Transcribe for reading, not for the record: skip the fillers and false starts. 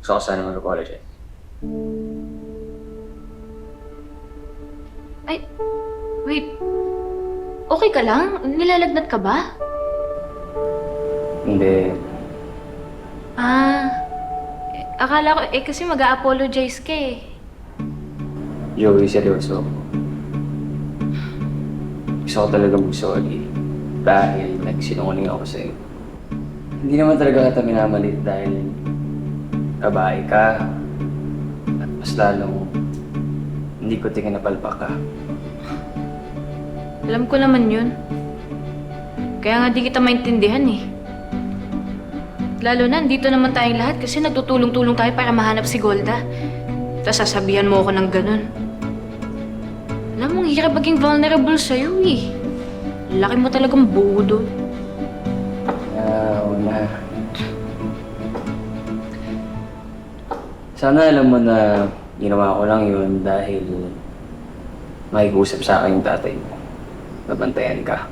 Gusto ko sana mag-apologize. Ay, wait. Okay ka lang? Nilalagnat ka ba? Hindi. Akala ko, kasi mag-a-apologize ka eh. Joey, seryoso. Gusto ko talaga mag-sorry. Dahil nagsinungaling ako sa'yo. Hindi naman talaga kita minamalit dahil babae ka. At mas lalong hindi ko tingin na palpak ka. Alam ko naman yun. Kaya nga di kita maintindihan eh. Lalo na, dito naman tayong lahat kasi nagtutulong-tulong tayo para mahanap si Golda. Tapos sasabihan mo ako ng ganun. Alam mo, ang hirap maging vulnerable sa'yo eh. Laki mo talagang buo doon. Oo na. Sana alam mo na ginawa ko lang yun dahil makikusap sa akin yung tatay mo. Babantayan ka.